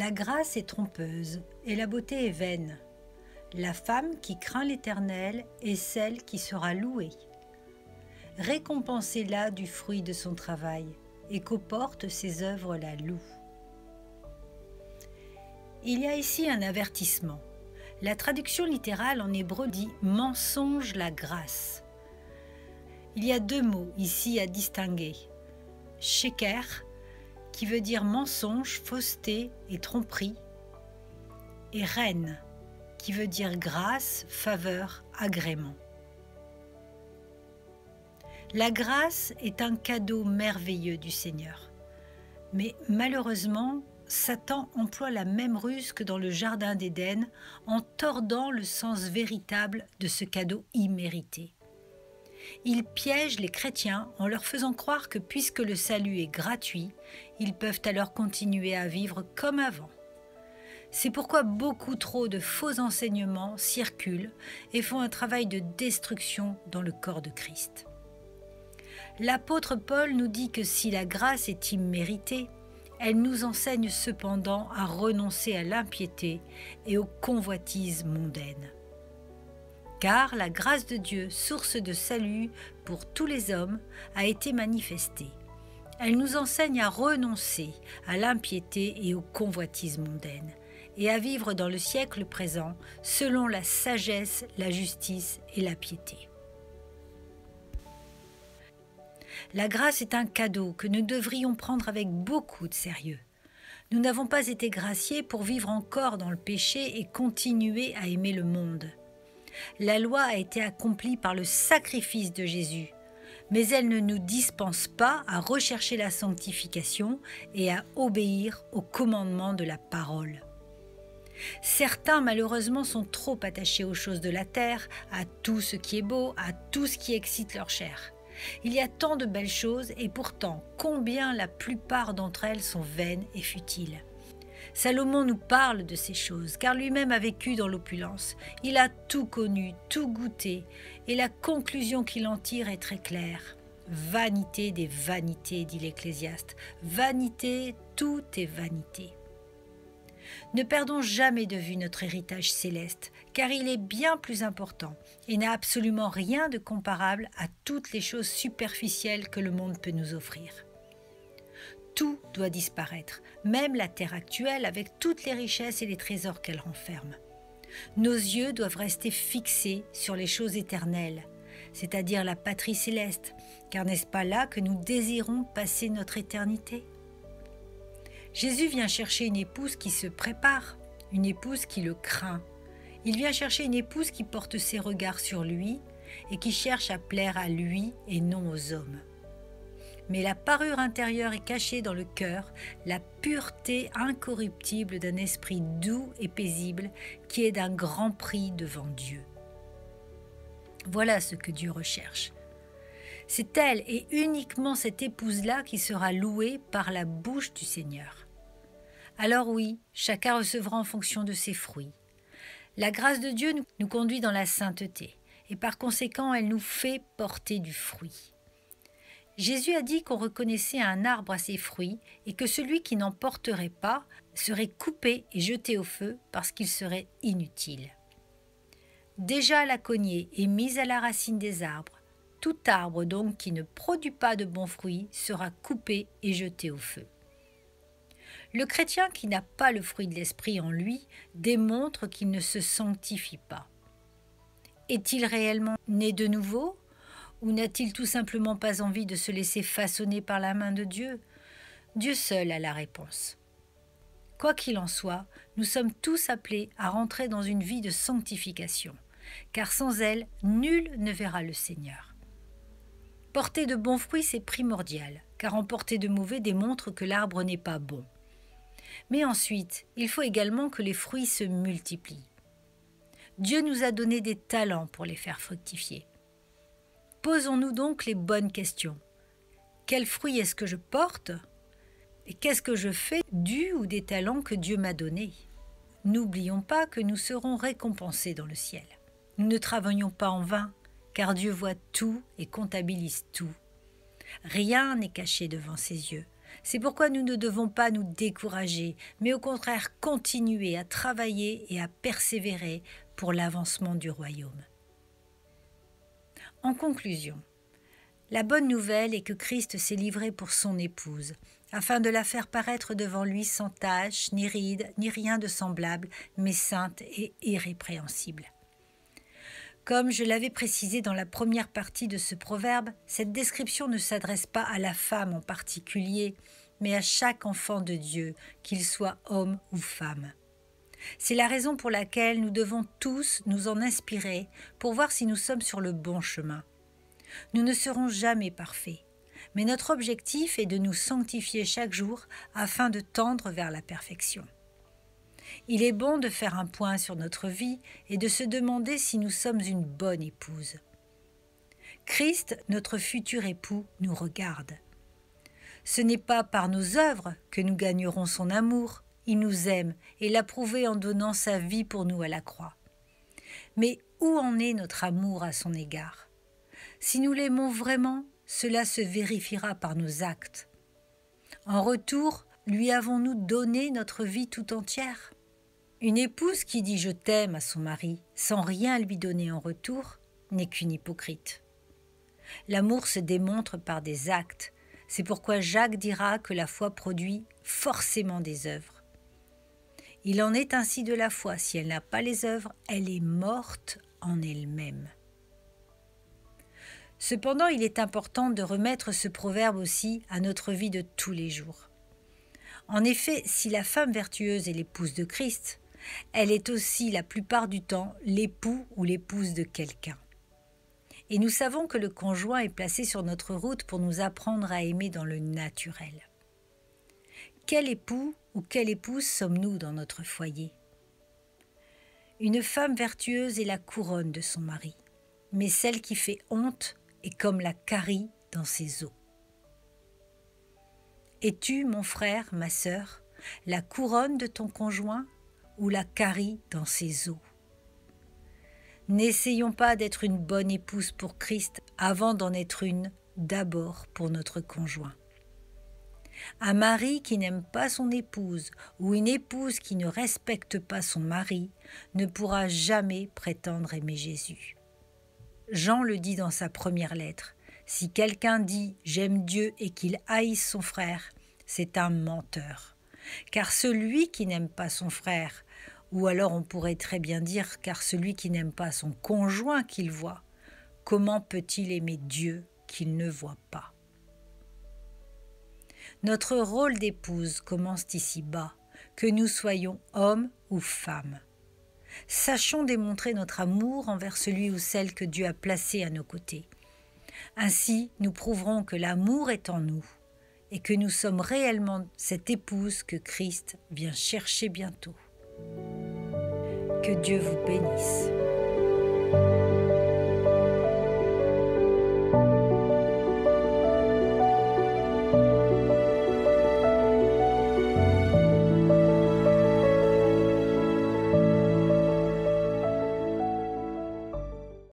La grâce est trompeuse et la beauté est vaine. La femme qui craint l'Éternel est celle qui sera louée. Récompensez-la du fruit de son travail et qu'aux portes ses œuvres la louent. Il y a ici un avertissement. La traduction littérale en hébreu dit « mensonge la grâce ». Il y a deux mots ici à distinguer. « sheker » qui veut dire mensonge, fausseté et tromperie, et « reine » qui veut dire grâce, faveur, agrément. La grâce est un cadeau merveilleux du Seigneur. Mais malheureusement, Satan emploie la même ruse que dans le jardin d'Éden en tordant le sens véritable de ce cadeau immérité. Il piège les chrétiens en leur faisant croire que puisque le salut est gratuit, ils peuvent alors continuer à vivre comme avant. C'est pourquoi beaucoup trop de faux enseignements circulent et font un travail de destruction dans le corps de Christ. L'apôtre Paul nous dit que si la grâce est imméritée, elle nous enseigne cependant à renoncer à l'impiété et aux convoitises mondaines. Car la grâce de Dieu, source de salut pour tous les hommes, a été manifestée. Elle nous enseigne à renoncer à l'impiété et aux convoitises mondaines, et à vivre dans le siècle présent selon la sagesse, la justice et la piété. La grâce est un cadeau que nous devrions prendre avec beaucoup de sérieux. Nous n'avons pas été graciés pour vivre encore dans le péché et continuer à aimer le monde. La loi a été accomplie par le sacrifice de Jésus, mais elle ne nous dispense pas à rechercher la sanctification et à obéir aux commandements de la parole. Certains, malheureusement, sont trop attachés aux choses de la terre, à tout ce qui est beau, à tout ce qui excite leur chair. Il y a tant de belles choses et pourtant, combien la plupart d'entre elles sont vaines et futiles. Salomon nous parle de ces choses, car lui-même a vécu dans l'opulence. Il a tout connu, tout goûté, et la conclusion qu'il en tire est très claire. Vanité des vanités, dit l'Ecclésiaste. Vanité, tout est vanité. Ne perdons jamais de vue notre héritage céleste, car il est bien plus important et n'a absolument rien de comparable à toutes les choses superficielles que le monde peut nous offrir. Tout doit disparaître, même la terre actuelle avec toutes les richesses et les trésors qu'elle renferme. Nos yeux doivent rester fixés sur les choses éternelles, c'est-à-dire la patrie céleste, car n'est-ce pas là que nous désirons passer notre éternité ? Jésus vient chercher une épouse qui se prépare, une épouse qui le craint. Il vient chercher une épouse qui porte ses regards sur lui et qui cherche à plaire à lui et non aux hommes. Mais la parure intérieure est cachée dans le cœur, la pureté incorruptible d'un esprit doux et paisible qui est d'un grand prix devant Dieu. Voilà ce que Dieu recherche. C'est elle et uniquement cette épouse-là qui sera louée par la bouche du Seigneur. Alors oui, chacun recevra en fonction de ses fruits. La grâce de Dieu nous conduit dans la sainteté et par conséquent, elle nous fait porter du fruit. Jésus a dit qu'on reconnaissait un arbre à ses fruits et que celui qui n'en porterait pas serait coupé et jeté au feu parce qu'il serait inutile. Déjà la cognée est mise à la racine des arbres. Tout arbre donc qui ne produit pas de bons fruits sera coupé et jeté au feu. Le chrétien qui n'a pas le fruit de l'esprit en lui démontre qu'il ne se sanctifie pas. Est-il réellement né de nouveau ? Ou n'a-t-il tout simplement pas envie de se laisser façonner par la main de Dieu ? Dieu seul a la réponse. Quoi qu'il en soit, nous sommes tous appelés à rentrer dans une vie de sanctification, car sans elle, nul ne verra le Seigneur. Porter de bons fruits, c'est primordial, car en porter de mauvais démontre que l'arbre n'est pas bon. Mais ensuite, il faut également que les fruits se multiplient. Dieu nous a donné des talents pour les faire fructifier. Posons-nous donc les bonnes questions. Quels fruits est-ce que je porte ? Et qu'est-ce que je fais du ou des talents que Dieu m'a donnés ? N'oublions pas que nous serons récompensés dans le ciel. Nous ne travaillons pas en vain, car Dieu voit tout et comptabilise tout. Rien n'est caché devant ses yeux. C'est pourquoi nous ne devons pas nous décourager, mais au contraire continuer à travailler et à persévérer pour l'avancement du royaume. En conclusion, la bonne nouvelle est que Christ s'est livré pour son épouse, afin de la faire paraître devant lui sans tache, ni ride, ni rien de semblable, mais sainte et irrépréhensible. Comme je l'avais précisé dans la première partie de ce proverbe, cette description ne s'adresse pas à la femme en particulier, mais à chaque enfant de Dieu, qu'il soit homme ou femme. C'est la raison pour laquelle nous devons tous nous en inspirer pour voir si nous sommes sur le bon chemin. Nous ne serons jamais parfaits, mais notre objectif est de nous sanctifier chaque jour afin de tendre vers la perfection. Il est bon de faire un point sur notre vie et de se demander si nous sommes une bonne épouse. Christ, notre futur époux, nous regarde. Ce n'est pas par nos œuvres que nous gagnerons son amour, il nous aime et l'a prouvé en donnant sa vie pour nous à la croix. Mais où en est notre amour à son égard ? Si nous l'aimons vraiment, cela se vérifiera par nos actes. En retour, lui avons-nous donné notre vie tout entière ? Une épouse qui dit « je t'aime » à son mari sans rien lui donner en retour n'est qu'une hypocrite. L'amour se démontre par des actes. C'est pourquoi Jacques dira que la foi produit forcément des œuvres. Il en est ainsi de la foi. Si elle n'a pas les œuvres, elle est morte en elle-même. Cependant, il est important de remettre ce proverbe aussi à notre vie de tous les jours. En effet, si la femme vertueuse est l'épouse de Christ, elle est aussi la plupart du temps l'époux ou l'épouse de quelqu'un. Et nous savons que le conjoint est placé sur notre route pour nous apprendre à aimer dans le naturel. Quel époux ou quelle épouse sommes-nous dans notre foyer ? Une femme vertueuse est la couronne de son mari, mais celle qui fait honte est comme la carie dans ses os. Es-tu, mon frère, ma sœur, la couronne de ton conjoint ou la carie dans ses os ? N'essayons pas d'être une bonne épouse pour Christ avant d'en être une d'abord pour notre conjoint. Un mari qui n'aime pas son épouse ou une épouse qui ne respecte pas son mari ne pourra jamais prétendre aimer Jésus. Jean le dit dans sa première lettre, « Si quelqu'un dit « j'aime Dieu » et qu'il haïsse son frère, c'est un menteur. Car celui qui n'aime pas son frère, ou alors on pourrait très bien dire « car celui qui n'aime pas son conjoint qu'il voit, comment peut-il aimer Dieu qu'il ne voit pas ?» Notre rôle d'épouse commence ici-bas, que nous soyons hommes ou femmes. Sachons démontrer notre amour envers celui ou celle que Dieu a placé à nos côtés. Ainsi, nous prouverons que l'amour est en nous et que nous sommes réellement cette épouse que Christ vient chercher bientôt. Que Dieu vous bénisse.